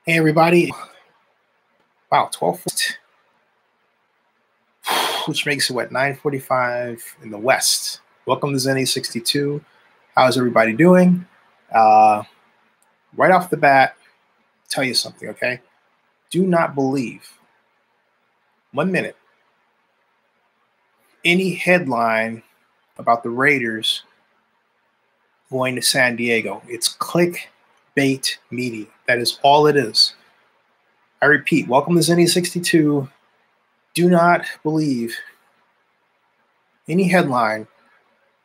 Hey everybody. Wow, 12, which makes it what, 9:45 in the West. Welcome to Zenny 62. How's everybody doing? Right off the bat, tell you something, okay? Do not believe 1 minute any headline about the Raiders going to San Diego. It's clickbait media. That is all it is. I repeat, welcome to Zenny 62. Do not believe any headline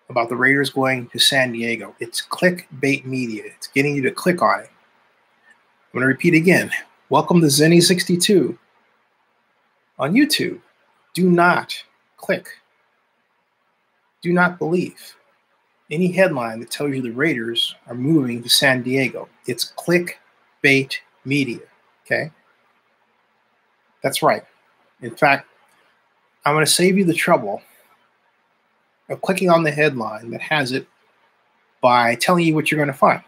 about the Raiders going to San Diego. It's clickbait media. It's getting you to click on it. I'm going to repeat again. Welcome to Zenny 62 on YouTube. Do not click. Do not believe any headline that tells you the Raiders are moving to San Diego. It's clickbait media. Okay? That's right. In fact, I'm going to save you the trouble of clicking on the headline that has it by telling you what you're going to find.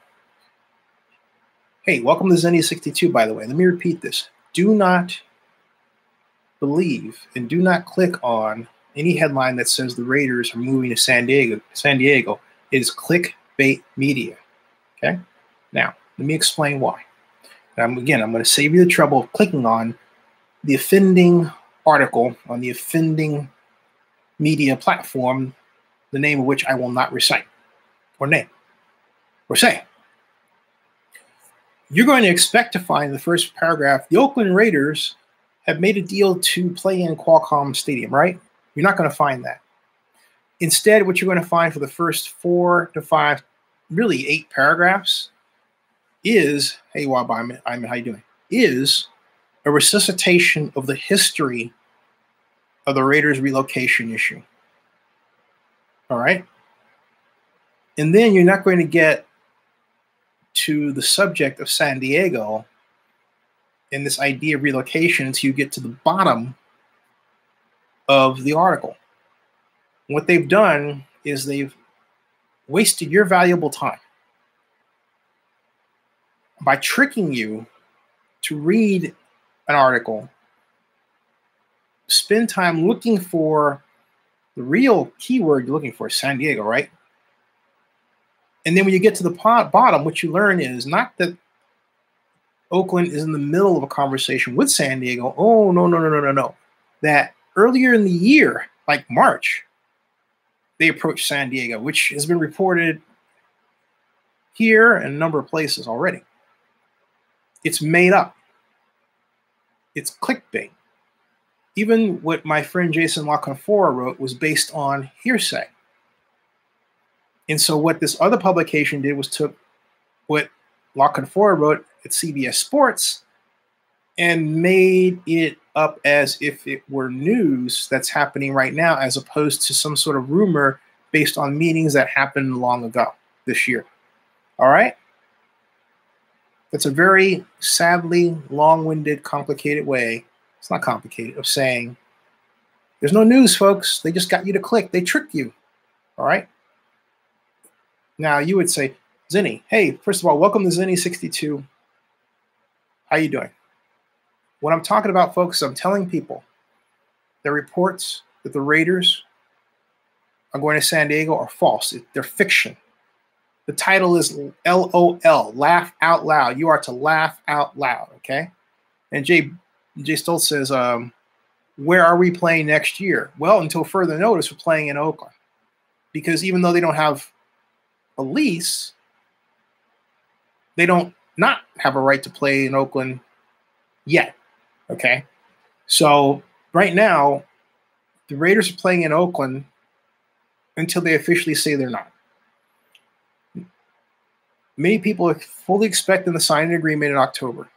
Hey, welcome to Zenny 62, by the way. Let me repeat this. Do not believe and do not click on any headline that says the Raiders are moving to San Diego. It is clickbait media. Okay? Now, let me explain why. Again, I'm going to save you the trouble of clicking on the offending article on the offending media platform, the name of which I will not recite or name or say. You're going to expect to find in the first paragraph, the Oakland Raiders have made a deal to play in Qualcomm Stadium, right? You're not going to find that. Instead, what you're going to find for the first 4 to 5, really 8 paragraphs is, hey, Wab, I'm how you doing? Is a resuscitation of the history of the Raiders relocation issue. All right? And then you're not going to get to the subject of San Diego and this idea of relocation until you get to the bottom of the article. What they've done is they've wasted your valuable time by tricking you to read an article, spend time looking for the real keyword you're looking for, San Diego, right? And then when you get to the bottom, what you learn is not that Oakland is in the middle of a conversation with San Diego. Oh, no. That earlier in the year, like March, they approached San Diego, which has been reported here and a number of places already. It's made up. It's clickbait. Even what my friend Jason LaConfora wrote was based on hearsay. And so what this other publication did was took what LaConfora wrote at CBS Sports and made it up as if it were news that's happening right now, as opposed to some sort of rumor based on meetings that happened long ago this year. All right? That's a very sadly long-winded, complicated way. It's not complicated, of saying there's no news, folks. They just got you to click. They tricked you. All right? Now, you would say, Zenny, hey, first of all, welcome to Zenny 62. How you doing? What I'm talking about, folks, I'm telling people that reports that the Raiders are going to San Diego are false. They're fiction. The title is LOL, laugh out loud. You are to laugh out loud, okay? And Jay Stoltz says, where are we playing next year? Well, until further notice, we're playing in Oakland. Because even though they don't have a lease, they don't not have a right to play in Oakland yet, okay? So right now, the Raiders are playing in Oakland until they officially say they're not. Many people are fully expecting to sign an agreement in October.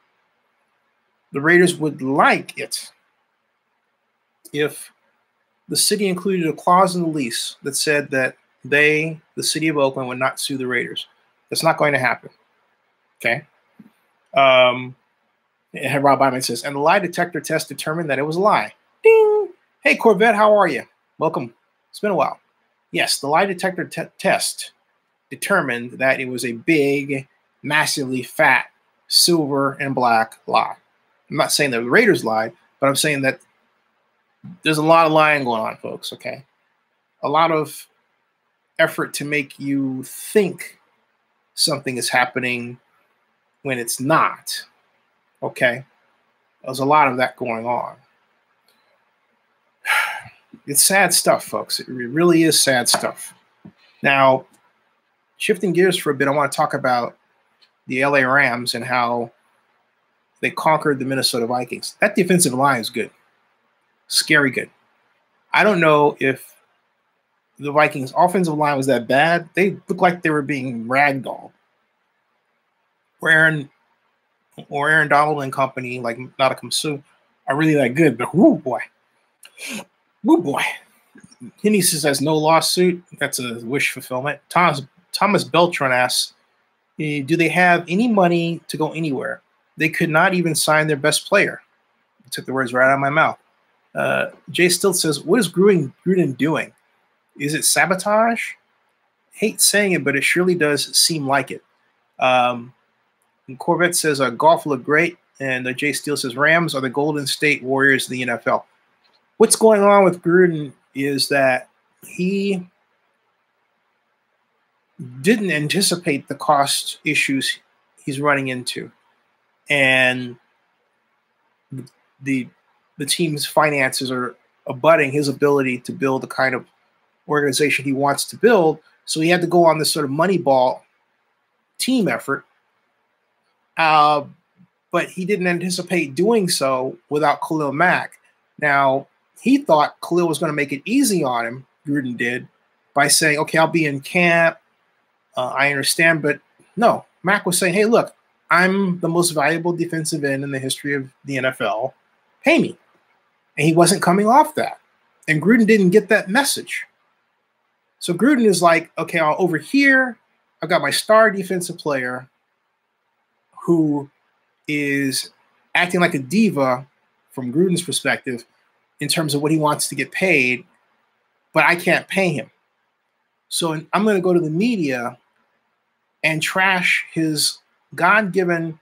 The Raiders would like it if the city included a clause in the lease that said that the city of Oakland, would not sue the Raiders. That's not going to happen. Okay? And Rob Byman says, and the lie detector test determined that it was a lie. Ding! Hey, Corvette, how are you? Welcome. It's been a while. Yes, the lie detector test determined that it was a big, massively fat silver and black lie. I'm not saying that the Raiders lied, but I'm saying that there's a lot of lying going on, folks, okay? A lot of effort to make you think something is happening when it's not, okay? There's a lot of that going on. It's sad stuff, folks. It really is sad stuff. Now, shifting gears for a bit, I want to talk about the LA Rams and how they conquered the Minnesota Vikings. That defensive line is good. Scary good. I don't know if the Vikings' offensive line was that bad. They looked like they were being ragdolled. Or Aaron Donald and company, like Nadekam Suh, are really that good. But whoo boy. Whoo boy. Henny says no lawsuit. That's a wish fulfillment. Thomas Beltran asks, do they have any money to go anywhere? They could not even sign their best player. I took the words right out of my mouth. Jay Still says, what is Gruden doing? Is it sabotage? Hate saying it, but it surely does seem like it. And Corvette says, golf looked great. And Jay Steele says, Rams are the Golden State Warriors of the NFL. What's going on with Gruden is that he didn't anticipate the cost issues he's running into. And the team's finances are abutting his ability to build the kind of organization he wants to build. So he had to go on this sort of Moneyball team effort. But he didn't anticipate doing so without Khalil Mack. Now, he thought Khalil was going to make it easy on him, Gruden did, by saying, okay, I'll be in camp. I understand. But no, Mack was saying, hey, look, I'm the most valuable defensive end in the history of the NFL. Pay me. And he wasn't coming off that. And Gruden didn't get that message. So Gruden is like, okay, over here, I've got my star defensive player who is acting like a diva from Gruden's perspective in terms of what he wants to get paid, but I can't pay him. So I'm going to go to the media and trash his God-given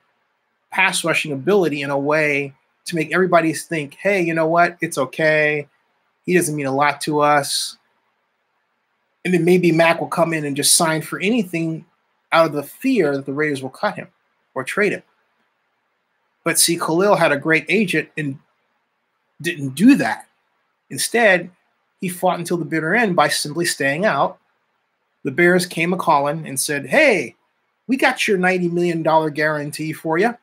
pass rushing ability in a way to make everybody think, hey, you know what? It's okay. He doesn't mean a lot to us. And then maybe Mack will come in and just sign for anything out of the fear that the Raiders will cut him or trade him. But see, Khalil had a great agent and didn't do that. Instead, he fought until the bitter end by simply staying out. The Bears came a-calling and said, hey, we got your $90 million guarantee for you.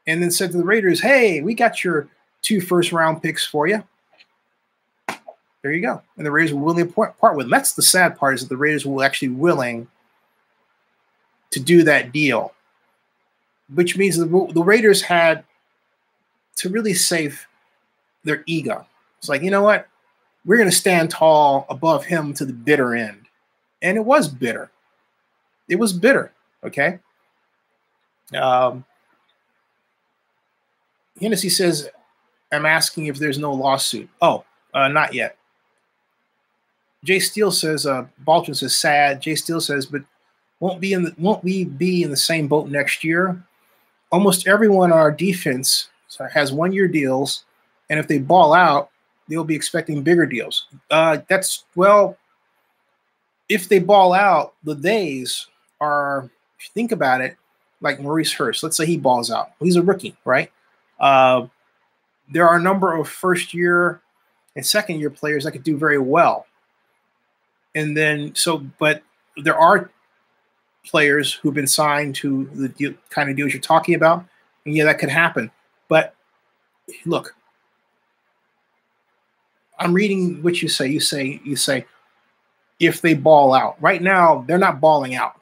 And then said to the Raiders, hey, we got your 2 first-round picks for you. There you go. And the Raiders were willing to part with them. That's the sad part, is that the Raiders were actually willing to do that deal, which means the Raiders had to really save their ego. It's like, you know what? We're going to stand tall above him to the bitter end. And it was bitter. It was bitter, okay? Hennessy says, I'm asking if there's no lawsuit. Oh, not yet. Jay Steele says, Baldwin says, sad. Jay Steele says, but won't we be in the same boat next year? Almost everyone on our defense has 1-year deals, and if they ball out, they'll be expecting bigger deals. Well, if they ball out, the days are, if you think about it, like Maurice Hurst. Let's say he balls out. He's a rookie, right? There are a number of first-year and second-year players that could do very well. And then, but there are players who've been signed to the kind of deals you're talking about, and yeah, that could happen. But look, I'm reading what you say. You say, if they ball out. Right now, they're not balling out,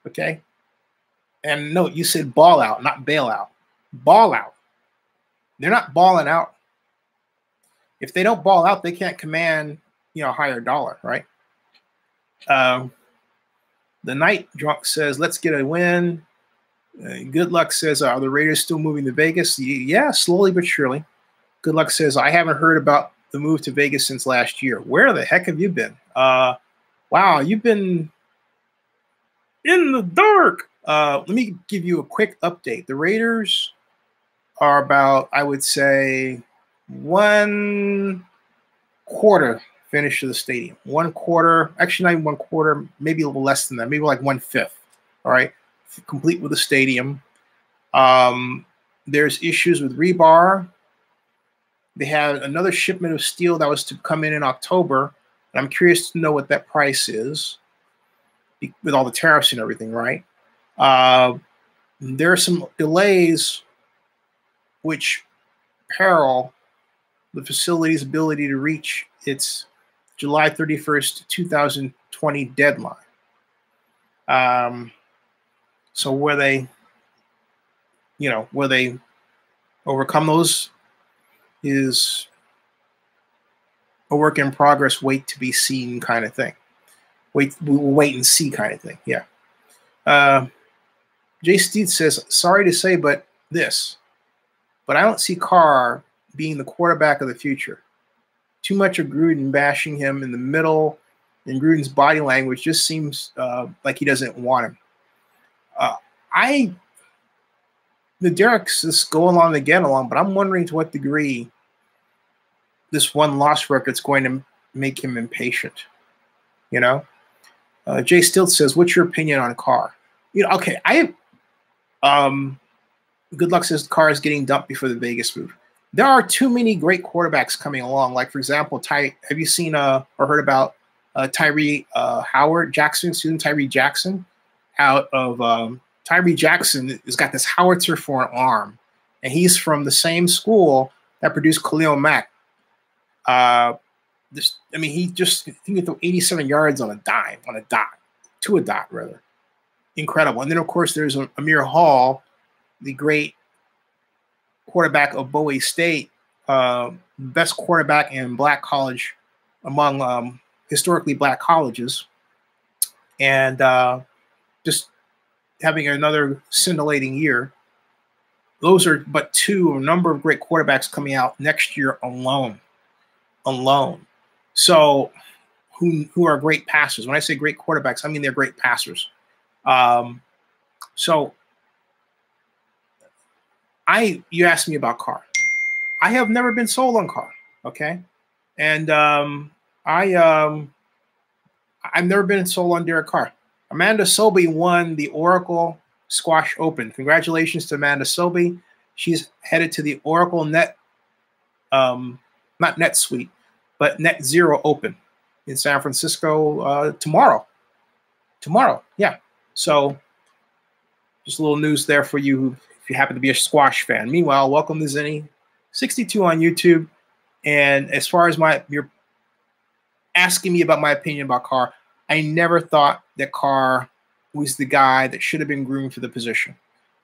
okay? And no, you said ball out, not bail out. Ball out. They're not balling out. If they don't ball out, they can't command, a higher dollar, right? The Night Drunk says, let's get a win. Good Luck says, are the Raiders still moving to Vegas? Yeah, slowly but surely. Good Luck says, I haven't heard about the move to Vegas since last year. Where the heck have you been? Wow, you've been in the dark. Let me give you a quick update. The Raiders are about, I would say, 1/4 finish of the stadium. 1/4, actually not even 1/4, maybe a little less than that, maybe like 1/5. All right, complete with the stadium. There's issues with rebar. They had another shipment of steel that was to come in October. And I'm curious to know what that price is with all the tariffs and everything, right? There are some delays which peril the facility's ability to reach its July 31st, 2020 deadline. So will they overcome those is a work in progress, wait to be seen kind of thing. We'll wait and see kind of thing. Yeah. Jay Steed says, sorry to say, but I don't see Carr being the quarterback of the future. Too much of Gruden bashing him in the middle, and Gruden's body language just seems like he doesn't want him. The Derek's just go along to get along, but I'm wondering to what degree this one loss record is going to make him impatient. Jay Stilt says, what's your opinion on Carr? Okay, Good Luck says Carr is getting dumped before the Vegas move. There are too many great quarterbacks coming along. Like, for example, have you seen or heard about Tyree Jackson out of Tyree Jackson has got this howitzer for an arm, and he's from the same school that produced Khalil Mack. He can throw 87 yards on a dot. Incredible. And then, of course, there's Amir Hall, the great quarterback of Bowie State, best quarterback in black college among historically black colleges, and just having another scintillating year. Those are but two of a number of great quarterbacks coming out next year alone. So who are great passers? When I say great quarterbacks, I mean they're great passers. So you asked me about Carr. I have never been sold on Carr, okay? And I've never been sold on Derek Carr. Amanda Sobey won the Oracle Squash Open. Congratulations to Amanda Sobey. She's headed to the Oracle Net, not NetSuite, but Net Zero Open in San Francisco tomorrow. Yeah. So just a little news there for you if you happen to be a squash fan. Meanwhile, welcome to Zinni62 on YouTube. And as far as you're asking me about my opinion about Carr, I never thought that Carr was the guy that should have been groomed for the position.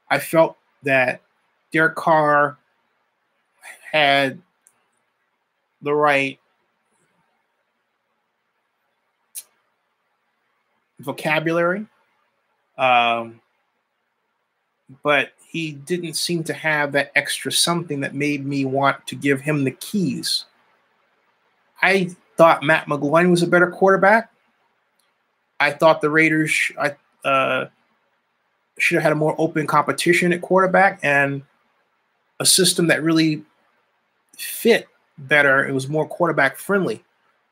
I felt that Derek Carr had the right vocabulary, but he didn't seem to have that extra something that made me want to give him the keys. I thought Matt McGloin was a better quarterback. I thought the Raiders should have had a more open competition at quarterback and a system that really fit better. It was more quarterback friendly.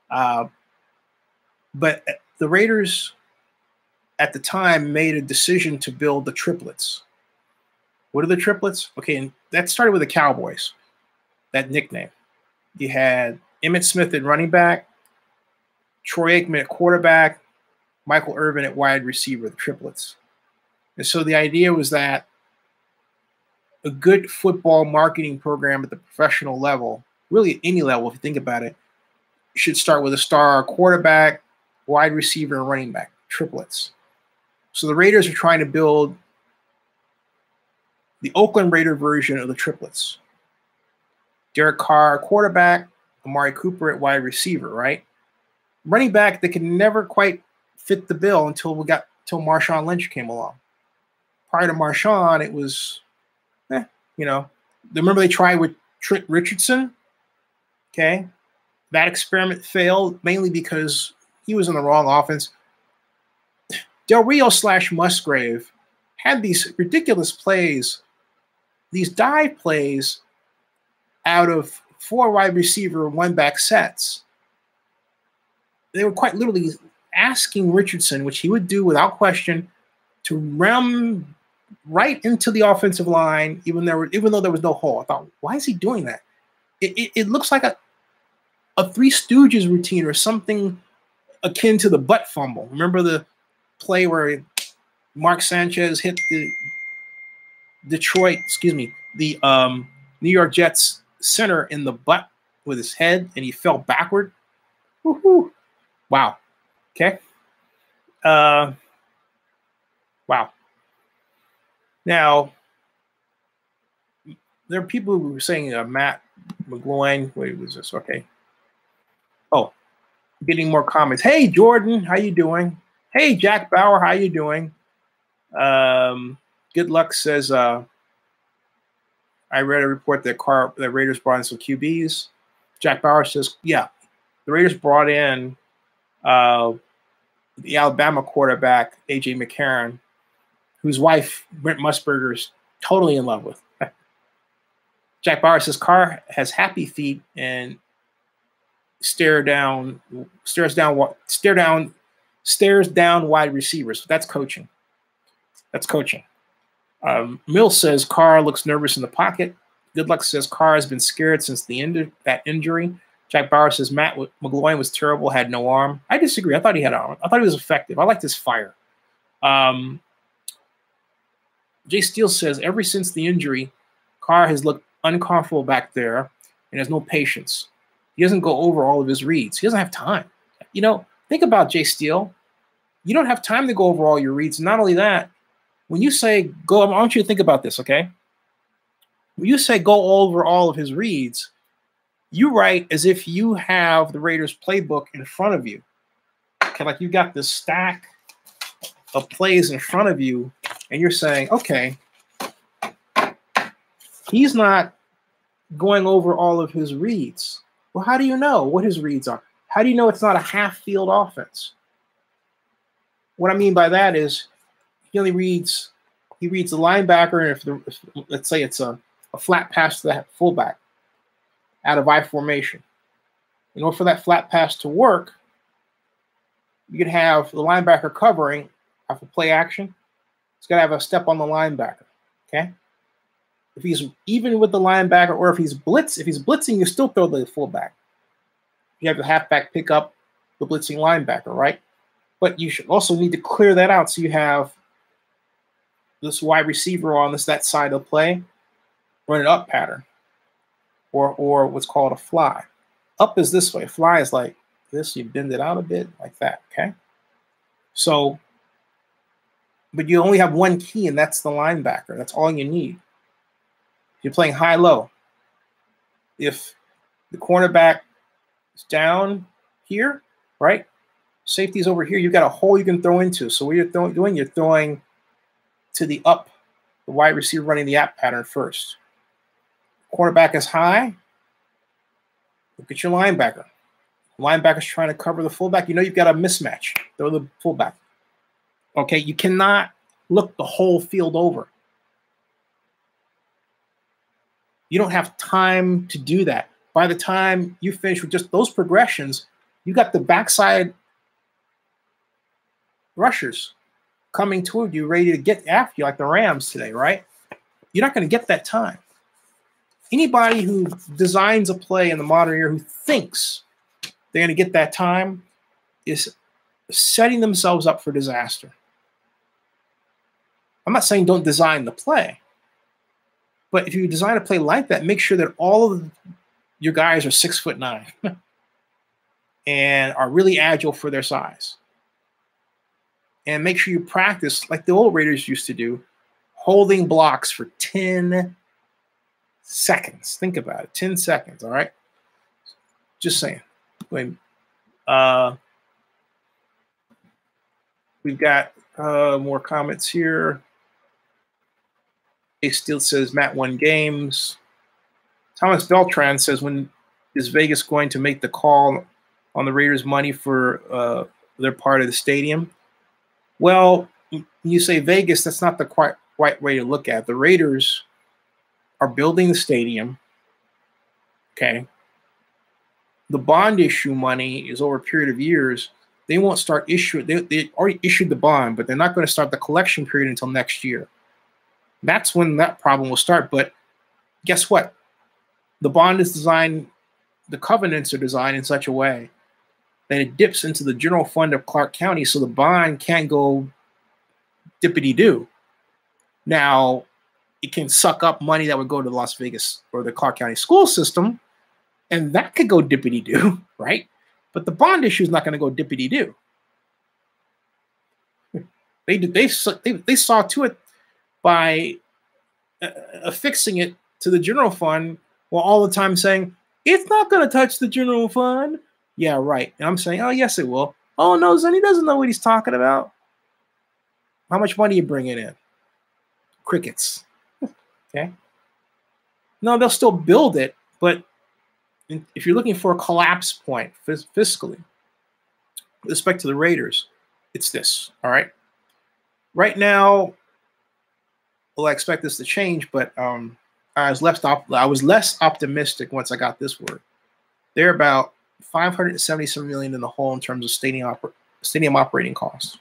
But the Raiders at the time made a decision to build the triplets. What are the triplets? Okay, and that started with the Cowboys, that nickname. You had Emmitt Smith at running back, Troy Aikman at quarterback, Michael Irvin at wide receiver, the triplets. And so the idea was that a good football marketing program at the professional level, really at any level if you think about it, should start with a star quarterback, wide receiver, and running back, triplets. So the Raiders are trying to build the Oakland Raider version of the triplets. Derek Carr, quarterback, Amari Cooper at wide receiver, right? Running back, they could never quite fit the bill until Marshawn Lynch came along. Prior to Marshawn, it was, Remember they tried with Trent Richardson? Okay. That experiment failed mainly because he was in the wrong offense. Del Rio / Musgrave had these ridiculous plays, these dive plays out of 4 wide receiver, 1 back sets. They were quite literally asking Richardson, which he would do without question, to run right into the offensive line, even though there was no hole. I thought, why is he doing that? It looks like a Three Stooges routine or something akin to the butt fumble. Remember the play where Mark Sanchez hit the New York Jets center in the butt with his head, and he fell backward. Woohoo! Wow. Okay. Wow. Now, there are people who were saying Matt McGloin. Wait, was this? Okay. Oh, getting more comments. Hey, Jordan, how you doing? Hey, Jack Bauer, how you doing? Good luck says, I read a report that the Raiders brought in some QBs. Jack Bauer says, yeah, the Raiders brought in the Alabama quarterback, A.J. McCarron, whose wife, Brent Musburger, is totally in love with. Jack Bauer says Carr has happy feet and stares down wide receivers. That's coaching. That's coaching. Mills says Carr looks nervous in the pocket. Good luck says Carr has been scared since the end of that injury. Jack Bauer says Matt McGloin was terrible, had no arm. I disagree. I thought he had arm. I thought he was effective. I liked his fire. Jay Steele says ever since the injury, Carr has looked uncomfortable back there and has no patience. He doesn't go over all of his reads. He doesn't have time. You know, think about Jay Steele. You don't have time to go over all your reads. Not only that, when you say go, I want you to think about this, okay? When you say go over all of his reads, you write as if you have the Raiders playbook in front of you. Okay, like you got this stack of plays in front of you, and you're saying, okay, he's not going over all of his reads. Well, how do you know what his reads are? How do you know it's not a half-field offense? What I mean by that is he reads the linebacker, and if let's say it's a flat pass to the fullback out of I formation. In order for that flat pass to work, you could have the linebacker covering off of play action. It's got to have a step on the linebacker, okay? If he's even with the linebacker, or if he's blitzing, you still throw the fullback. You have the halfback pick up the blitzing linebacker, right? But you should also need to clear that out so you have this wide receiver on that side of the play, run an up pattern, or what's called a fly. Up is this way. Fly is like this. You bend it out a bit like that, okay? So, but you only have one key, and that's the linebacker. That's all you need. You're playing high-low. If the cornerback is down here, right? Safety's over here. You've got a hole you can throw into. So what you're doing, you're throwing to the up, the wide receiver running the app pattern first. Cornerback is high. Look at your linebacker. The linebacker's trying to cover the fullback. You know you've got a mismatch. Throw the fullback. Okay, you cannot look the whole field over. You don't have time to do that. By the time you finish with just those progressions, you got the backside rushers coming toward you, ready to get after you, like the Rams today, right? You're not going to get that time. Anybody who designs a play in the modern era who thinks they're going to get that time is setting themselves up for disaster. I'm not saying don't design the play, but if you design a play like that, make sure that all of your guys are 6'9" and are really agile for their size. And make sure you practice like the old Raiders used to do, holding blocks for 10 seconds. Think about it, 10 seconds, all right? Just saying. We've got more comments here. A Steele says Matt won games. Thomas Beltran says, when is Vegas going to make the call on the Raiders' money for their part of the stadium? Well, when you say Vegas, that's not the quite right way to look at it. The Raiders are building the stadium. Okay. The bond issue money is over a period of years. They won't start issuing. They already issued the bond, but they're not going to start the collection period until next year. That's when that problem will start. But guess what? The bond is designed, the covenants are designed in such a way that it dips into the general fund of Clark County, so the bond can't go dippity-doo. Now, it can suck up money that would go to the Las Vegas or the Clark County school system, and that could go dippity-doo, right? But the bond issue is not going to go dippity-doo. They saw to it by affixing it to the general fund while all the time saying, it's not going to touch the general fund. Yeah, right. And I'm saying, oh, yes, it will. Oh, no, Zenny doesn't know what he's talking about. How much money are you bringing in? Crickets. Okay. No, they'll still build it, but if you're looking for a collapse point fiscally, with respect to the Raiders, it's this. All right. Right now, well, I expect this to change, but I was less optimistic once I got this word. They're about $577 million in the hole in terms of stadium operating costs.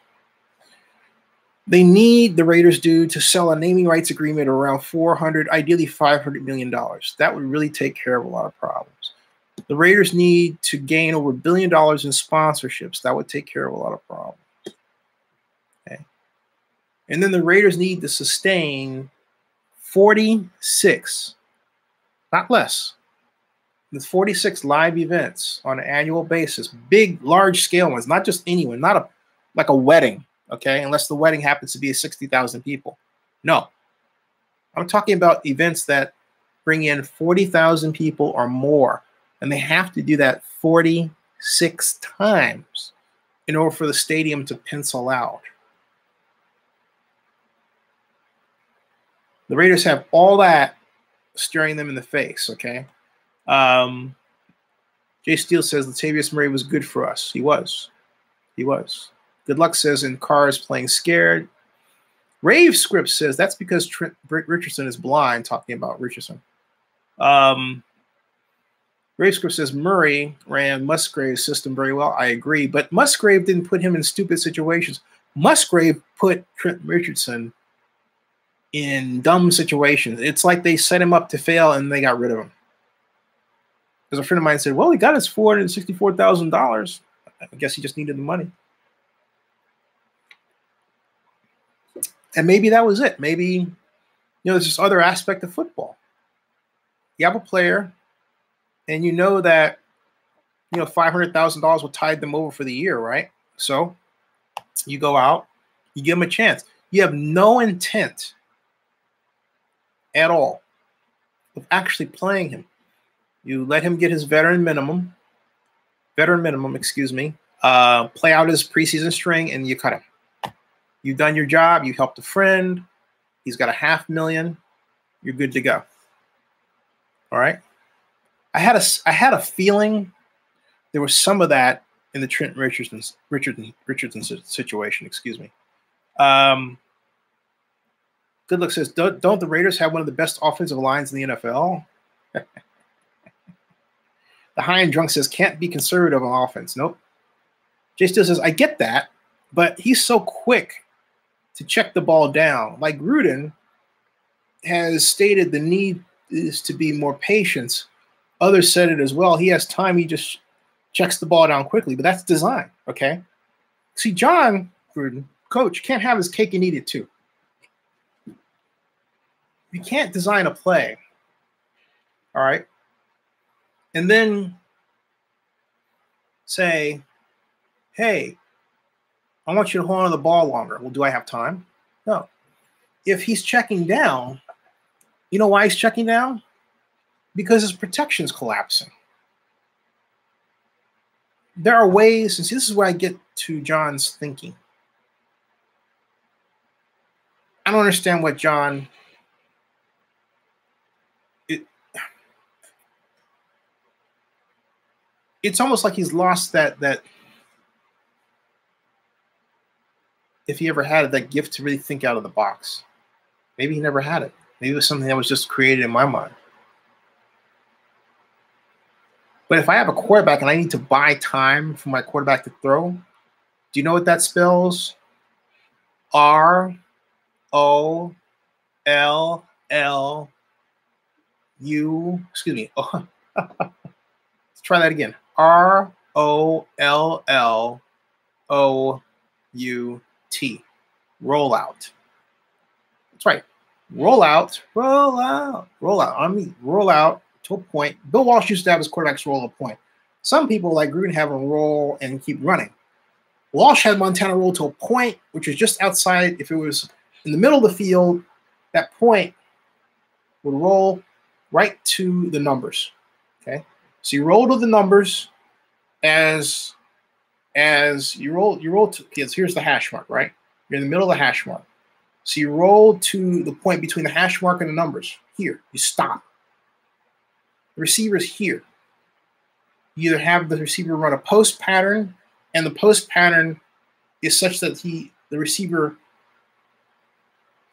They need, the Raiders do, to sell a naming rights agreement around ideally $500 million. That would really take care of a lot of problems. The Raiders need to gain over $1 billion in sponsorships. That would take care of a lot of problems. Okay. And then the Raiders need to sustain 46, not less, with 46 live events on an annual basis, big, large-scale ones, not just anyone, not like a wedding. Okay, unless the wedding happens to be 60,000 people. No, I'm talking about events that bring in 40,000 people or more, and they have to do that 46 times in order for the stadium to pencil out. The Raiders have all that staring them in the face, okay? Jay Steele says Latavius Murray was good for us. He was. He was. Good Luck says, in cars playing scared. Rave Script says that's because Trent Richardson is blind, talking about Richardson. Rave Script says Murray ran Musgrave's system very well. I agree, but Musgrave didn't put him in stupid situations. Musgrave put Trent Richardson in dumb situations. It's like they set him up to fail and they got rid of him. Because a friend of mine said, well, he got his $464,000. I guess he just needed the money. And maybe that was it. Maybe, there's this other aspect of football. You have a player, and you know that, $500,000 will tide them over for the year, right? So you go out, you give him a chance. You have no intent at all of actually playing him. You let him get his veteran minimum, play out his preseason string, and you cut him. You've done your job. You helped a friend. He's got $500,000. You're good to go. All right. I had a feeling there was some of that in the Trent Richardson situation. Excuse me. Good Luck says, don't the Raiders have one of the best offensive lines in the NFL? The High and Drunk says, can't be conservative on offense. Nope. Jay Steele says, I get that, but he's so quick to check the ball down. Like Gruden has stated, the need is to be more patient. Others said it as well. He has time. He just checks the ball down quickly, but that's design, okay? See, John Gruden, coach, can't have his cake and eat it too. You can't design a play, all right, and then say, hey, I want you to hold on to the ball longer. Well, do I have time? No. If he's checking down, you know why he's checking down? Because his protection's collapsing. There are ways, and see, this is where I get to John's thinking. I don't understand what John... It's almost like he's lost that if he ever had that gift to really think out of the box. Maybe he never had it. Maybe it was something that was just created in my mind. But if I have a quarterback and I need to buy time for my quarterback to throw, do you know what that spells? R-O-L-L-U, excuse me. Let's try that again. R-O-L-L-O-U-T. Rollout. That's right. Roll out. I mean, roll out to a point. Bill Walsh used to have his quarterbacks roll a point. Some people like Gruden have them roll and keep running. Walsh had Montana roll to a point, which was just outside. If it was in the middle of the field, that point would roll right to the numbers. Okay, so you roll to the numbers as you roll to. Okay, so here's the hash mark, right? You're in the middle of the hash mark. So you roll to the point between the hash mark and the numbers. Here, you stop. The receiver's here. You either have the receiver run a post pattern, and the post pattern is such that the receiver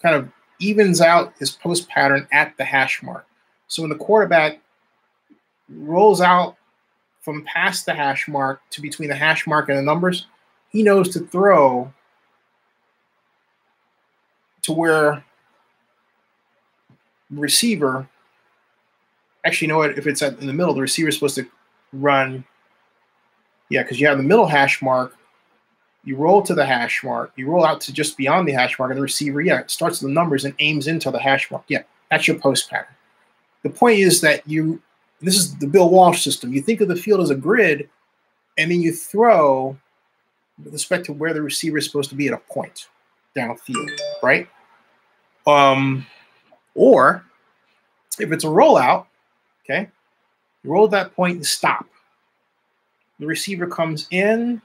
kind of evens out his post pattern at the hash mark. So when the quarterback rolls out from past the hash mark to between the hash mark and the numbers, he knows to throw to where the receiver, actually, you know what? If it's in the middle, the receiver is supposed to run. Yeah, because you have the middle hash mark. You roll to the hash mark. You roll out to just beyond the hash mark, and the receiver, starts the numbers and aims into the hash mark. Yeah, that's your post pattern. The point is that this is the Bill Walsh system. You think of the field as a grid, and then you throw with respect to where the receiver is supposed to be at a point downfield, right? Or if it's a rollout, okay, you roll that point and stop. The receiver comes in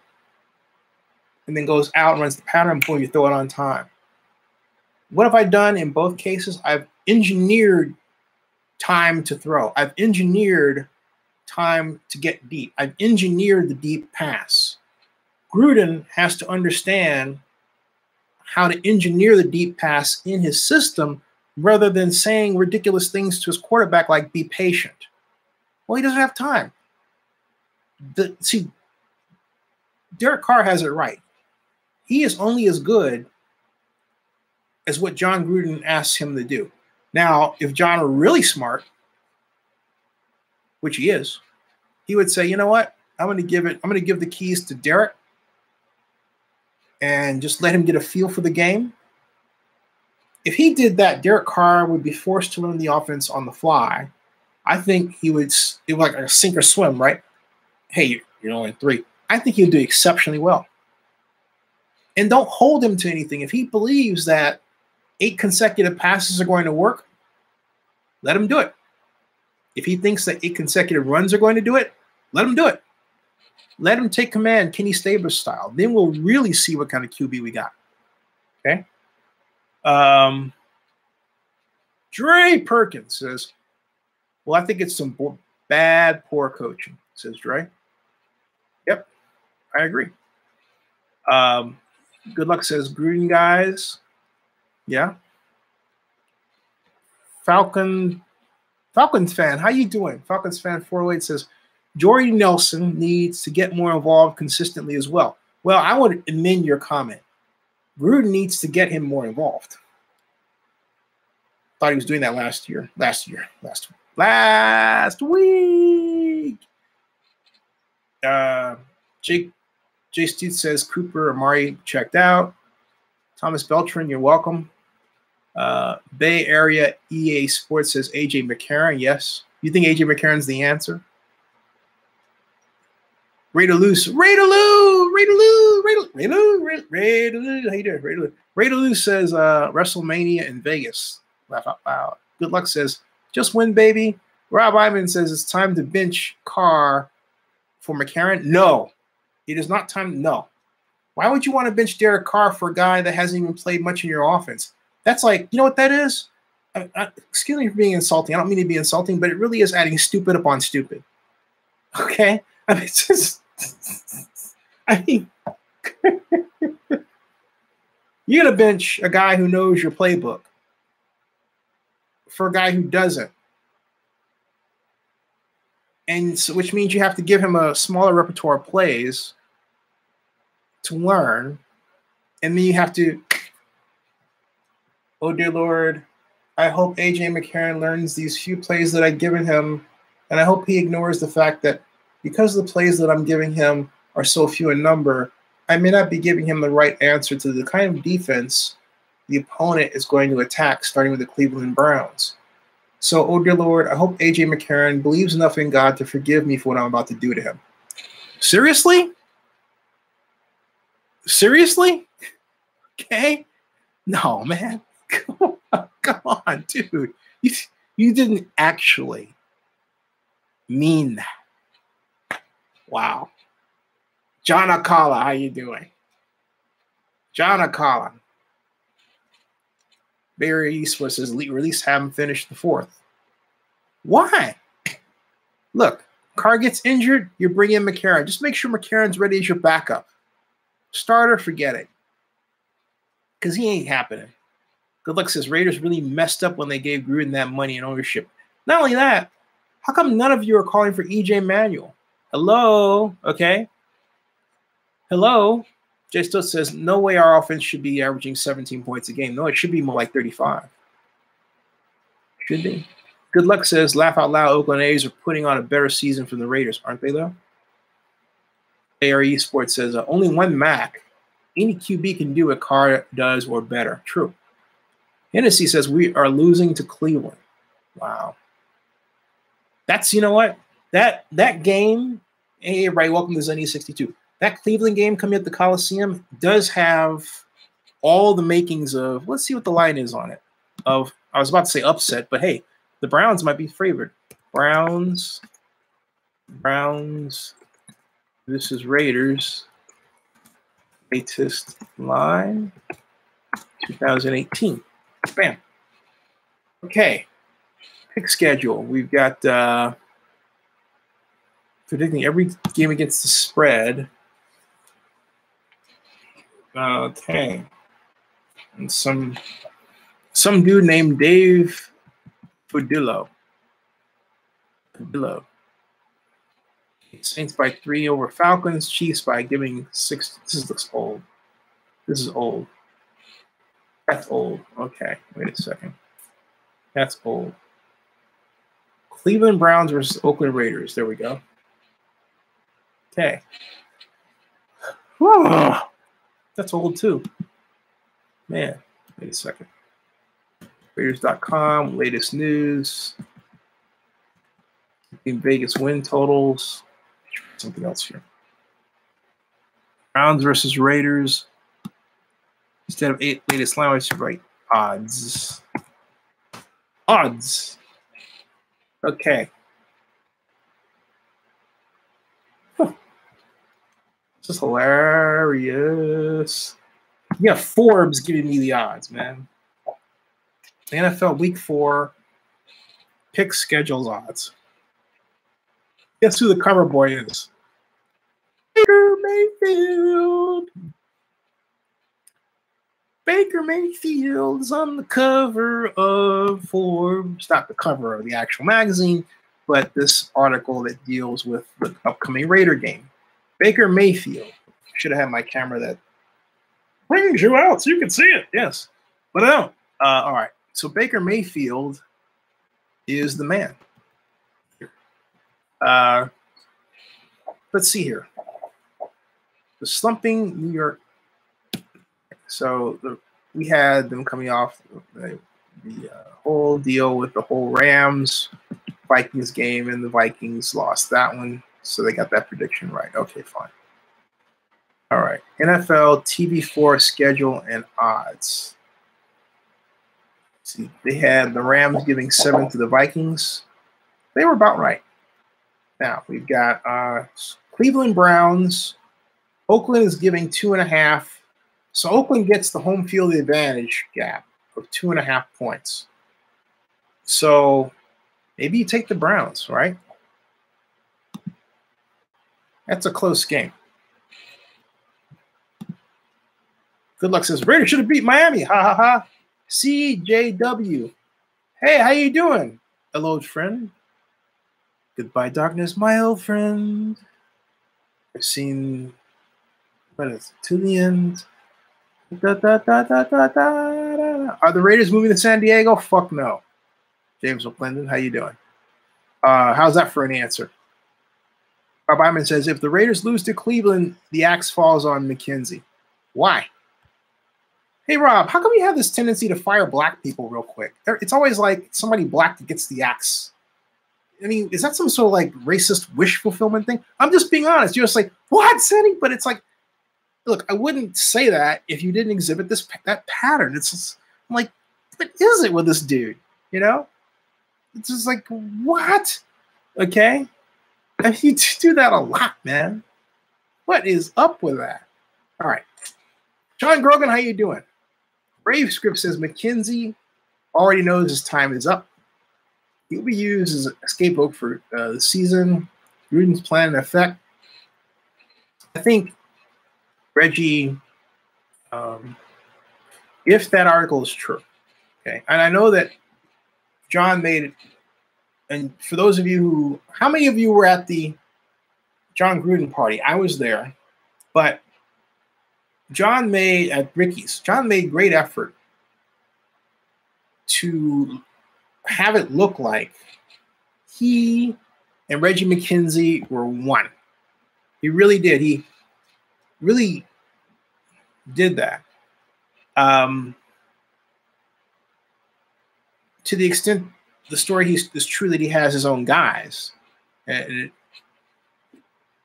and then goes out and runs the pattern before you throw it on time. What have I done in both cases? I've engineered time to throw. I've engineered time to get deep. I've engineered the deep pass. Gruden has to understand how to engineer the deep pass in his system rather than saying ridiculous things to his quarterback like be patient. Well, he doesn't have time. See, Derek Carr has it right. He is only as good as what John Gruden asks him to do. Now, if John were really smart, which he is, he would say, you know what? I'm going to give the keys to Derek and just let him get a feel for the game. If he did that, Derek Carr would be forced to learn the offense on the fly. I think it was like a sink or swim, right? Hey, you're only in 3. I think he'll do exceptionally well. And don't hold him to anything. If he believes that 8 consecutive passes are going to work, let him do it. If he thinks that 8 consecutive runs are going to do it, let him do it. Let him take command, Kenny Stabler style. Then we'll really see what kind of QB we got. Okay? Dre Perkins says, well, I think it's some bad, poor coaching, says Dre. Yep, I agree. Good luck says Gruden guys. Yeah. Falcons fan, how you doing? Falcons fan 408 says, Jordy Nelson needs to get more involved consistently as well. Well, I would amend your comment. Gruden needs to get him more involved. Thought he was doing that last week. Jay Stute says Cooper Amari checked out. Thomas Beltran, you're welcome. Bay Area EA Sports says AJ McCarron. Yes. You think AJ McCarron's the answer? Raider Lou. How you doing? Raider Lou says WrestleMania in Vegas. Laugh out loud. Good luck says just win, baby. Rob Ivan says it's time to bench Carr for McCarron. No, it is not time. No. Why would you want to bench Derek Carr for a guy that hasn't even played much in your offense? That's like, you know what that is? Excuse me for being insulting. I don't mean to be insulting, but it really is adding stupid upon stupid. Okay? I mean, it's just, You're going to bench a guy who knows your playbook for a guy who doesn't. And so, which means you have to give him a smaller repertoire of plays to learn. And then you have to, oh dear Lord, I hope A.J. McCarron learns these few plays that I've given him. And I hope he ignores the fact that because the plays that I'm giving him are so few in number, I may not be giving him the right answer to the kind of defense the opponent is going to attack, starting with the Cleveland Browns. So, oh dear Lord, I hope A.J. McCarron believes enough in God to forgive me for what I'm about to do to him. Seriously? Seriously? Okay? No, man. Come on, dude. You didn't actually mean that. Wow. John Akala, how you doing? John Akala. Barry Eastwood says, release haven't finished the fourth. Why? Look, Carr gets injured, you bring in McCarron. Just make sure McCarron's ready as your backup. Starter, forget it. Because he ain't happening. Good luck says, Raiders really messed up when they gave Gruden that money and ownership. Not only that, how come none of you are calling for E.J. Manuel? Hello? Okay. Hello? Jay Still says, no way our offense should be averaging 17 points a game. No, it should be more like 35. Should be. Good luck says, laugh out loud, Oakland A's are putting on a better season from the Raiders, aren't they, though? ARE Sports says, only one Mac. Any QB can do what Carr does or better. True. Hennessy says, we are losing to Cleveland. Wow. That's, you know what? That game, hey, everybody, welcome to Zenny 62. That Cleveland game coming at the Coliseum does have all the makings of, let's see what the line is on it, of, I was about to say upset, but hey, the Browns might be favored. Browns, this is Raiders, latest line, 2018. Bam. Okay, pick schedule. We've got predicting every game against the spread. Okay. And some dude named Dave Padillo. Saints by 3 over Falcons. Chiefs by giving 6. This looks old. This is old. That's old. Okay. Wait a second. That's old. Cleveland Browns versus Oakland Raiders. There we go. Okay. Whew. That's old too. Man, wait a second. Raiders.com, latest news. In Vegas win totals. Something else here. Browns versus Raiders. Instead of 8 latest line, I should write odds. Odds. Okay. This is hilarious. You got Forbes giving me the odds, man. The NFL Week 4 pick schedules odds. Guess who the cover boy is? Baker Mayfield. Baker Mayfield is on the cover of Forbes. Not the cover of the actual magazine, but this article that deals with the upcoming Raider game. Baker Mayfield. Should have had my camera that brings you out so you can see it. Yes, but I don't. All right. So Baker Mayfield is the man. Let's see here. The slumping New York. So we had them coming off the whole deal with the whole Rams Vikings game, and the Vikings lost that one. So they got that prediction right. Okay, fine. All right. NFL TV4 schedule and odds. See, they had the Rams giving 7 to the Vikings. They were about right. Now we've got Cleveland Browns. Oakland is giving 2.5. So Oakland gets the home field advantage gap of 2.5 points. So maybe you take the Browns, right? That's a close game. Good luck says Raiders should have beat Miami. Ha ha ha. CJW. Hey, how you doing? Hello, old friend. Goodbye, darkness, my old friend. I've seen what is to the end. Da, da, da, da, da, da, da. Are the Raiders moving to San Diego? Fuck no. James O'Clendon, how you doing? How's that for an answer? Rob Iman says, if the Raiders lose to Cleveland, the axe falls on McKenzie. Why? Hey, Rob, how come you have this tendency to fire black people real quick? It's always like somebody black that gets the axe. I mean, is that some sort of like racist wish fulfillment thing? I'm just being honest. You're just like, what, Sandy? But it's like, look, I wouldn't say that if you didn't exhibit that pattern. It's just, I'm like, what is it with this dude? You know? It's just like, what? Okay? I mean, you do that a lot, man. What is up with that? All right. John Grogan, how you doing? Brave Script says McKenzie already knows his time is up. He'll be used as a scapegoat for the season. Gruden's plan in effect. I think Reggie, if that article is true, okay, and I know that John made it, and for those of you who, how many of you were at the John Gruden party? I was there, but John made, at Ricky's, John made great effort to have it look like he and Reggie McKenzie were one. He really did. He really did that. To the extent the story is true that he has his own guys. And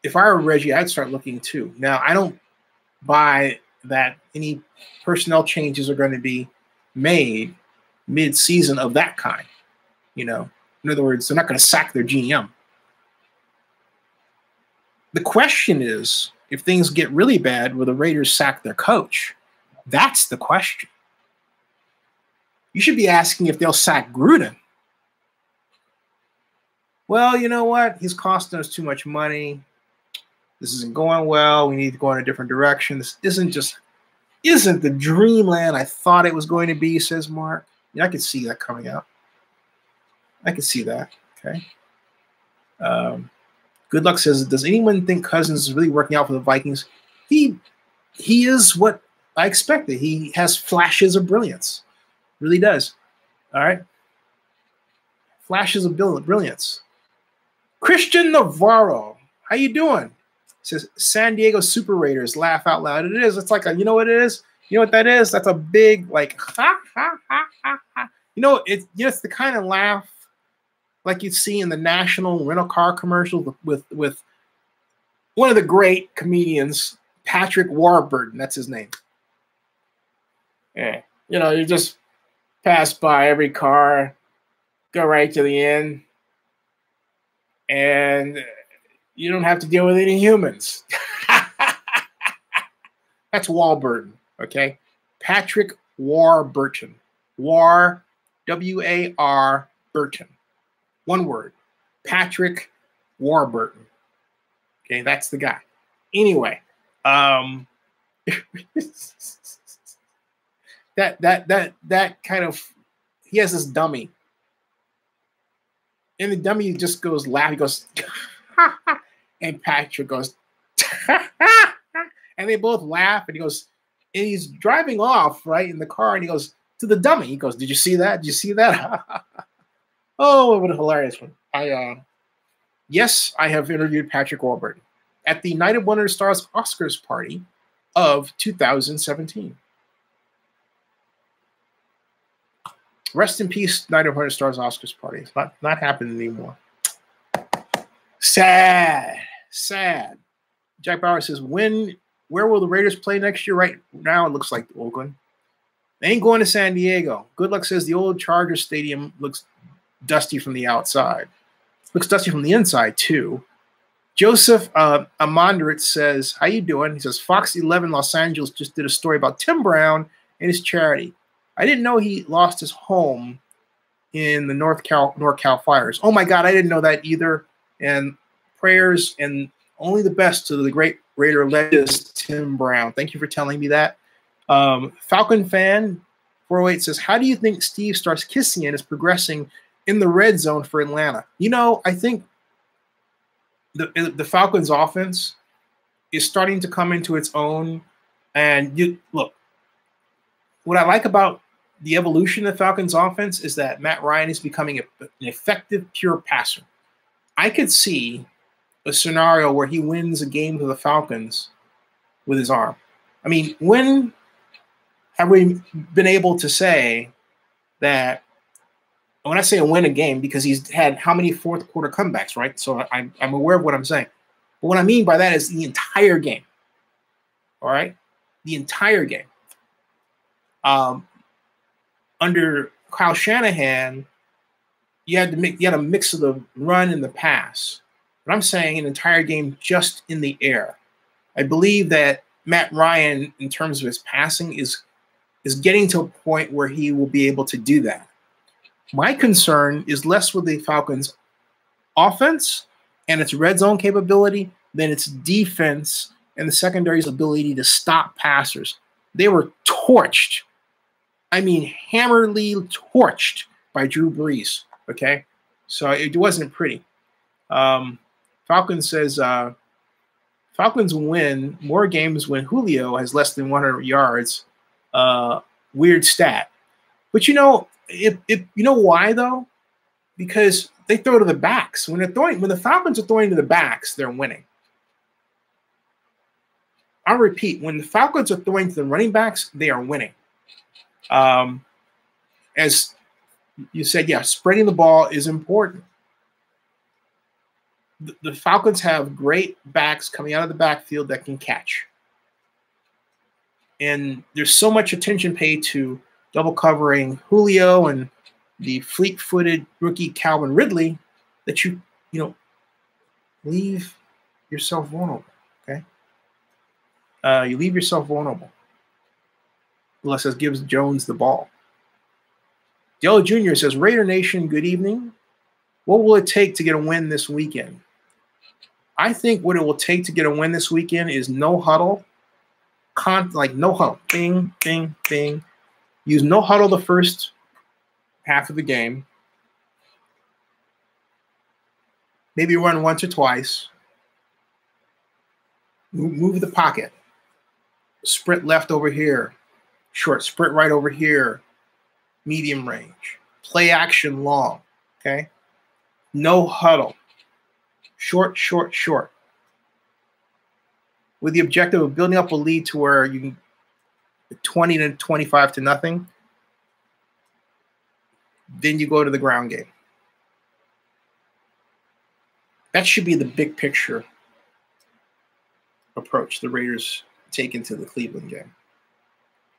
if I were Reggie, I'd start looking too. Now, I don't buy that any personnel changes are going to be made mid-season of that kind. You know, in other words, they're not going to sack their GM. The question is, if things get really bad, will the Raiders sack their coach? That's the question. You should be asking if they'll sack Gruden. Well, you know what? He's costing us too much money. This isn't going well. We need to go in a different direction. This isn't the dreamland I thought it was going to be, says Mark. Yeah, I could see that coming out. I could see that. Okay. Good Luck says, does anyone think Cousins is really working out for the Vikings? He is what I expected. He has flashes of brilliance. Really does. All right. Flashes of brilliance. Christian Navarro, how you doing? Says San Diego Super Raiders, laugh out loud. It is. It's like you know what it is? You know what that is? That's a big like ha ha ha ha ha. It's the kind of laugh like you see in the national rental car commercial with one of the great comedians, Patrick Warburton. That's his name. Yeah. You know, you just pass by every car, go right to the end, and you don't have to deal with any humans. That's Warburton, okay? Patrick Warburton. W-A-R Burton. One word. Patrick Warburton. Okay, that's the guy. Anyway, that kind of, he has this dummy. And the dummy just goes laugh. He goes, and Patrick goes, and they both laugh. And he goes, and he's driving off, right, in the car. And he goes to the dummy. He goes, did you see that? Did you see that? Oh, what a hilarious one. Yes, I have interviewed Patrick Warburton at the Night of Wonder Stars Oscars party of 2017. Rest in peace, Night of Wonder Stars Oscars party. It's not happening anymore. Sad. Jack Bauer says, where will the Raiders play next year? Right now, it looks like Oakland. They ain't going to San Diego. Good Luck says the old Chargers Stadium looks dusty from the outside. Looks dusty from the inside, too. Joseph Amonderit says, how you doing? He says, Fox 11 Los Angeles just did a story about Tim Brown and his charity. I didn't know he lost his home in the NorCal fires. Oh, my God, I didn't know that either. And prayers and only the best to the great Raider legend, Tim Brown. Thank you for telling me that. Falcon fan 408 says, how do you think Steve starts kissing it is progressing in the red zone for Atlanta? You know, I think the Falcons offense is starting to come into its own. And you look, what I like about the evolution of the Falcons offense is that Matt Ryan is becoming an effective pure passer. I could see a scenario where he wins a game for the Falcons with his arm. I mean, when have we been able to say that? When I say win a game, because he's had how many fourth quarter comebacks, right? So I'm aware of what I'm saying. But what I mean by that is the entire game. All right? The entire game. Under Kyle Shanahan, you had a mix of the run and the pass. But I'm saying an entire game just in the air. I believe that Matt Ryan, in terms of his passing, is getting to a point where he will be able to do that. My concern is less with the Falcons' offense and its red zone capability than its defense and the secondary's ability to stop passers. They were torched. I mean, hammerly torched by Drew Brees. Okay, so it wasn't pretty. Falcons says Falcons win more games when Julio has less than 100 yards. Weird stat, but you know why though? Because they throw to the backs. When the Falcons are throwing to the backs, they're winning. I'll repeat: when the Falcons are throwing to the running backs, they are winning. As you said, yeah, spreading the ball is important. The Falcons have great backs coming out of the backfield that can catch. And there's so much attention paid to double covering Julio and the fleet-footed rookie Calvin Ridley that you leave yourself vulnerable, okay? You leave yourself vulnerable unless it gives Jones the ball. Dale Jr. says, Raider Nation, good evening. What will it take to get a win this weekend? I think what it will take to get a win this weekend is no huddle. No huddle. Bing, bing, bing. Use no huddle the first half of the game. Maybe run once or twice. Move the pocket. Sprint left over here. Short sprint right over here. Medium range. Play action long. Okay? No huddle. Short, short, short. With the objective of building up a lead to where you can 20 to 25 to nothing. Then you go to the ground game. That should be the big picture approach the Raiders take into the Cleveland game.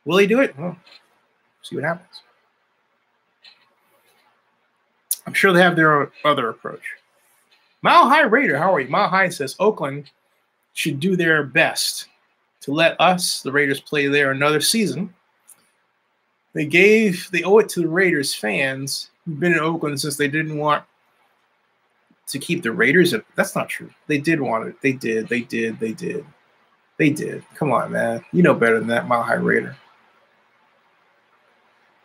Will they do it? Well, see what happens. I'm sure they have their other approach. Mile High Raider, how are you? Mile High says Oakland should do their best to let us, the Raiders, play there another season. They owe it to the Raiders fans who've been in Oakland since they didn't want to keep the Raiders. That's not true. They did want it. They did. Come on, man. You know better than that, Mile High Raider.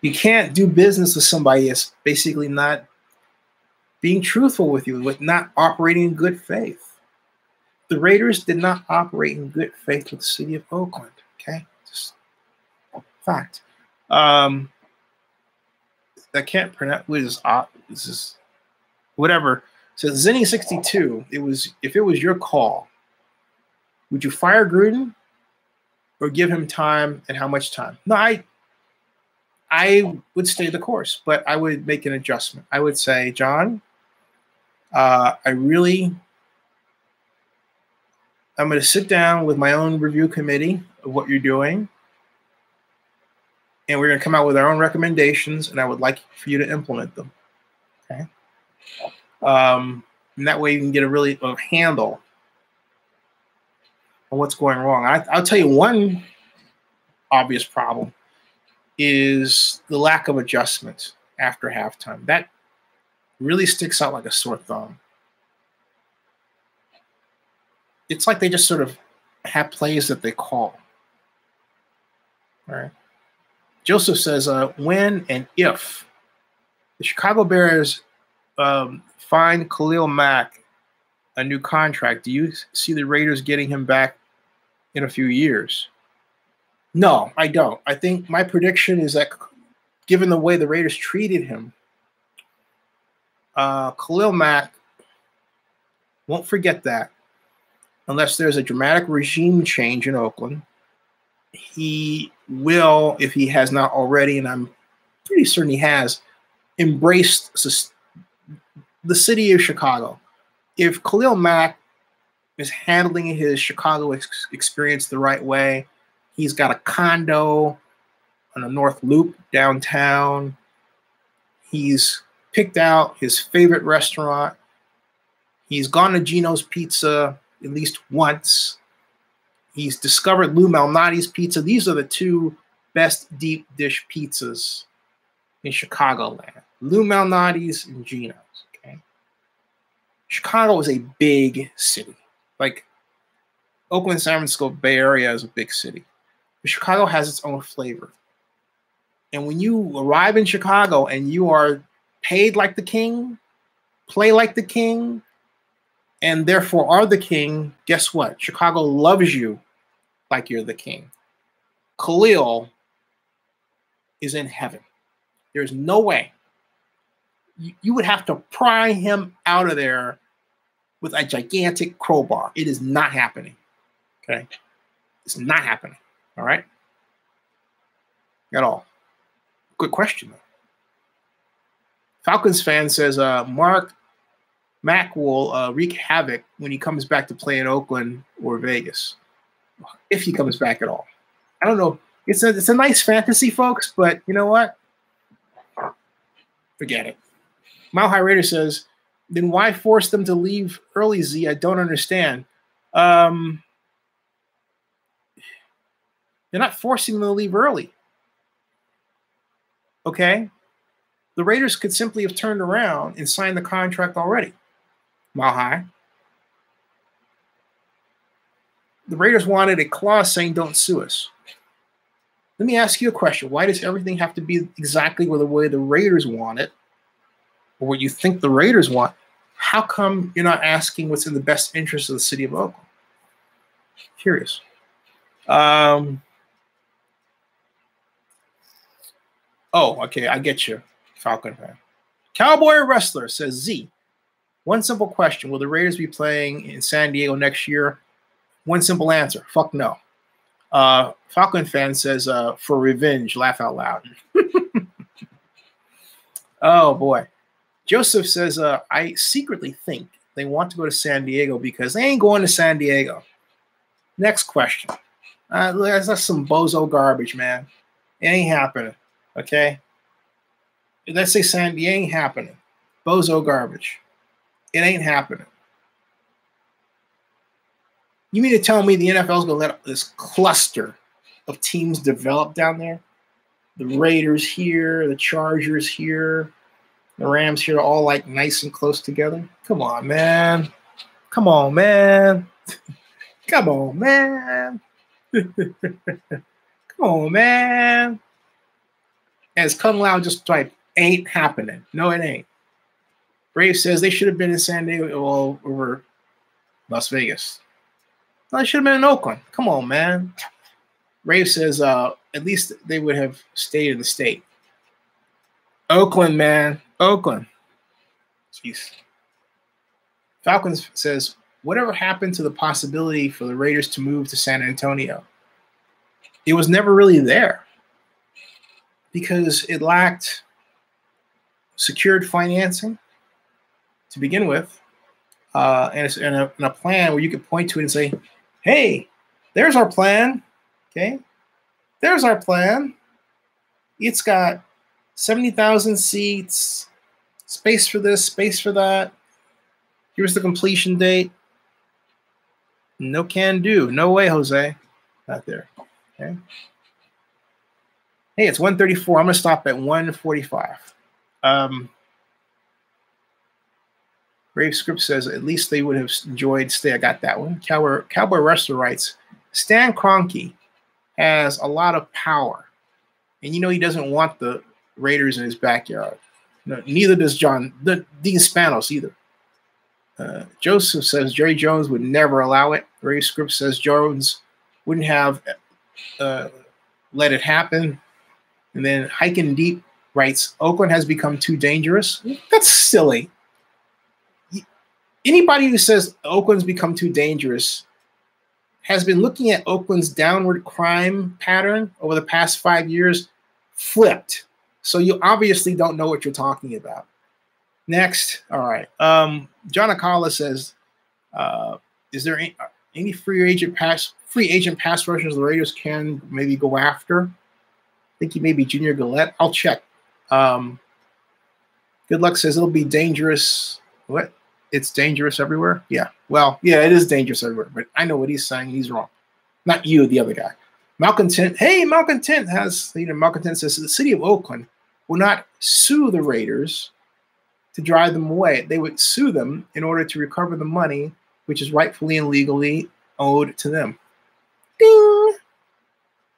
You can't do business with somebody that's basically not being truthful with you, with not operating in good faith. The Raiders did not operate in good faith with the city of Oakland. Okay, just fact. I can't pronounce. This is whatever. So Zenny62. If it was your call, would you fire Gruden or give him time, and how much time? No, I would stay the course, but I would make an adjustment. I would say, John, I'm going to sit down with my own review committee of what you're doing, and we're going to come out with our own recommendations, and I would like for you to implement them. Okay. And that way you can get a handle on what's going wrong. I'll tell you one obvious problem is the lack of adjustment after halftime. That really sticks out like a sore thumb. It's like they just sort of have plays that they call. All right. Joseph says, when and if the Chicago Bears find Khalil Mack a new contract, do you see the Raiders getting him back in a few years? No, I don't. I think my prediction is that given the way the Raiders treated him, Khalil Mack won't forget that unless there's a dramatic regime change in Oakland. He will, if he has not already, and I'm pretty certain he has, embraced the city of Chicago. If Khalil Mack is handling his Chicago experience the right way, he's got a condo on the North Loop downtown. He's picked out his favorite restaurant. He's gone to Gino's Pizza at least once. He's discovered Lou Malnati's pizza. These are the two best deep dish pizzas in Chicagoland. Lou Malnati's and Gino's. Okay. Chicago is a big city. Like Oakland, San Francisco, Bay Area is a big city. But Chicago has its own flavor. And when you arrive in Chicago and you are paid like the king, play like the king, and therefore are the king, guess what? Chicago loves you like you're the king. Khalil is in heaven. There's no way. You would have to pry him out of there with a gigantic crowbar. It is not happening. Okay? It's not happening. All right? At all. Good question, though. Falcons fan says Mark Mack will wreak havoc when he comes back to play in Oakland or Vegas, if he comes back at all. I don't know. It's a nice fantasy, folks, but you know what? Forget it. Mile High Raider says, then why force them to leave early, Z? I don't understand. They're not forcing them to leave early. Okay? The Raiders could simply have turned around and signed the contract already. Mile High. The Raiders wanted a clause saying don't sue us. Let me ask you a question. Why does everything have to be exactly the way the Raiders want it, or what you think the Raiders want? How come you're not asking what's in the best interest of the city of Oakland? Curious. Oh, okay, I get you, Falcon fan. Cowboy Wrestler says, Z, one simple question. Will the Raiders be playing in San Diego next year? One simple answer. Fuck no. Falcon fan says, for revenge, laugh out loud. Oh, boy. Joseph says, I secretly think they want to go to San Diego because they ain't going to San Diego. Next question. That's some bozo garbage, man. It ain't happening, okay? Let's say San Diego ain't happening. Bozo garbage. It ain't happening. You mean to tell me the NFL is going to let this cluster of teams develop down there? The Raiders here, the Chargers here, the Rams here, all like nice and close together? Come on, man. Come on, man. Come on, man. Come on, man. As Kung Lao just typed, ain't happening. No, it ain't. Brave says they should have been in San Diego over Las Vegas. No, they should have been in Oakland. Come on, man. Brave says at least they would have stayed in the state. Oakland, man. Oakland. Jeez. Falcons says, whatever happened to the possibility for the Raiders to move to San Antonio? It was never really there because it lacked secured financing to begin with, and a plan where you could point to it and say, hey, there's our plan, okay? There's our plan. It's got 70,000 seats, space for this, space for that. Here's the completion date. No can do. No way, Jose. Not there. Okay. Hey, it's 1:34. I'm going to stop at 1:45. Brave Script says, at least they would have enjoyed stay. I got that one. Cowboy Wrestler writes, Stan Kroenke has a lot of power. And he doesn't want the Raiders in his backyard. No, neither does Dean Spanos either. Joseph says Jerry Jones would never allow it. Ray Scripps says Jones wouldn't have let it happen. And then Hiking Deep writes, Oakland has become too dangerous. That's silly. Anybody who says Oakland's become too dangerous has been looking at Oakland's downward crime pattern over the past 5 years flipped. So you obviously don't know what you're talking about. Next. All right. John Akala says, is there any free agent pass rushers the Raiders can maybe go after? I think he may be Junior Gillette. I'll check. Good Luck says it'll be dangerous. What? It's dangerous everywhere? Yeah. Well, yeah, it is dangerous everywhere, but I know what he's saying. He's wrong. Not you, the other guy. Malcontent. Hey, Malcontent Malcontent says the city of Oakland will not sue the Raiders to drive them away. They would sue them in order to recover the money, which is rightfully and legally owed to them. Ding!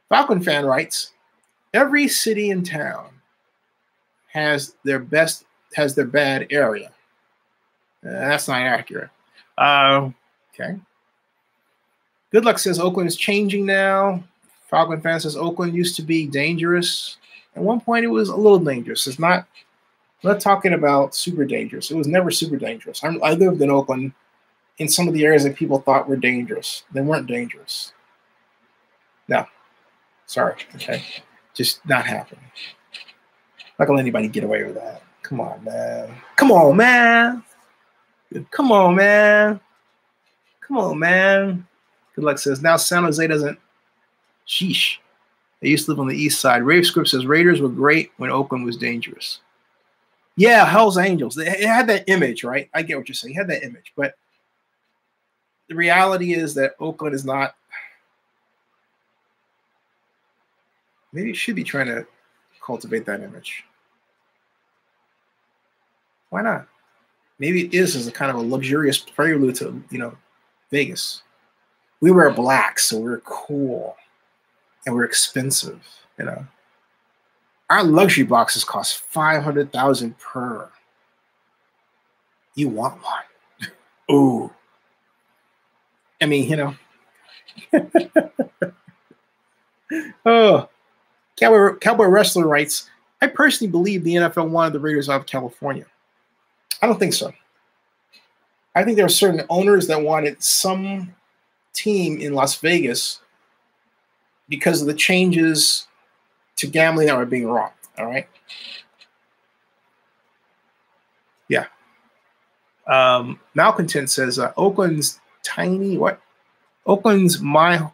Falcon fan writes, every city in town has their bad area. That's not accurate. Okay. Good Luck says Oakland is changing now. Falcon fan says Oakland used to be dangerous. At one point, it was a little dangerous. It's not. I'm not talking about super dangerous. It was never super dangerous. I lived in Oakland in some of the areas that people thought were dangerous. They weren't dangerous. No. Sorry. Okay. Just not happening. Not gonna let anybody get away with that. Come on, man. Come on, man. Come on, man. Come on, man. Good Luck says, now San Jose doesn't. Sheesh. They used to live on the east side. Rave Script says, Raiders were great when Oakland was dangerous. Yeah, Hell's Angels. It had that image, right? I get what you're saying. It had that image. But the reality is that Oakland is not. Maybe it should be trying to cultivate that image. Why not? Maybe it is as a kind of a luxurious prelude to, Vegas. We wear black, so we're cool. And we're expensive, Our luxury boxes cost $500,000 per. You want one? Ooh. I mean, Oh, Cowboy Wrestler writes, I personally believe the NFL wanted the Raiders out of California. I don't think so. I think there are certain owners that wanted some team in Las Vegas because of the changes to gambling that were being wrought. All right. Yeah. Malcontent says Oakland's tiny what? Oakland's my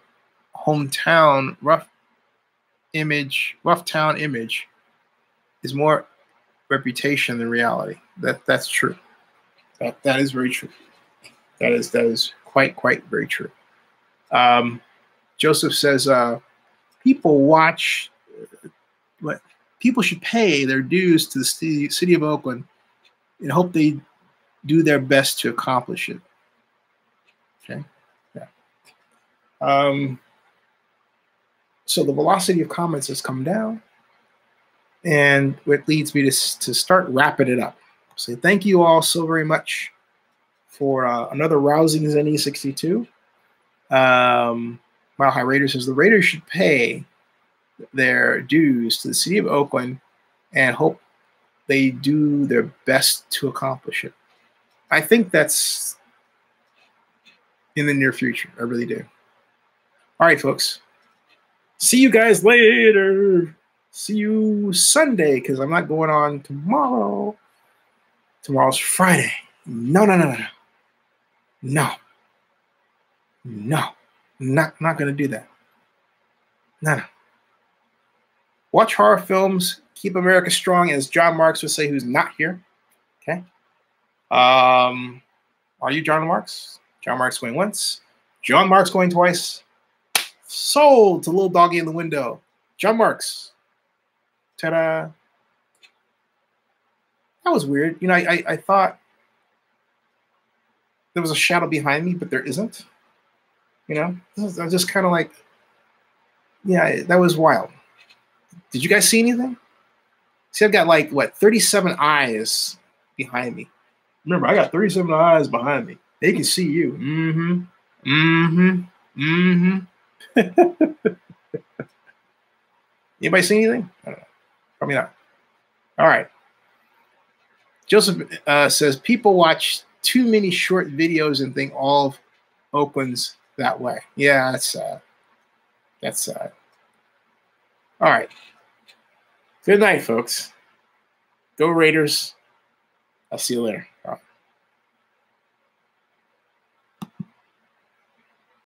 hometown rough town image is more reputation than reality. That's true. That is very true. That is quite very true. Joseph says people watch what people should pay their dues to the city of Oakland and hope they do their best to accomplish it. Okay. Yeah. So the velocity of comments has come down, and what leads me to start wrapping it up. So thank you all so very much for another rousing Zenny 62. Mile High Raider says the Raiders should pay their dues to the city of Oakland and hope they do their best to accomplish it. I think that's in the near future. I really do. All right, folks. See you guys later. See you Sunday, because I'm not going on tomorrow. Tomorrow's Friday. No. Not going to do that. No. Watch horror films. Keep America strong, as John Marks would say, who's not here. Okay. Are you John Marks? John Marks going once. John Marks going twice. Sold to little doggy in the window. John Marks. Ta-da. That was weird. I thought there was a shadow behind me, but there isn't. I was just kind of like, Yeah, that was wild. Did you guys see anything? See, I've got like, what, 37 eyes behind me. Remember, I got 37 eyes behind me. They can see you. Mm-hmm. Mm-hmm. Mm-hmm. Anybody see anything? I don't know. Probably not. All right. Joseph says, people watch too many short videos and think all of Oakland's that way. Yeah, that's sad. That's sad. All right. Good night, folks. Go Raiders. I'll see you later.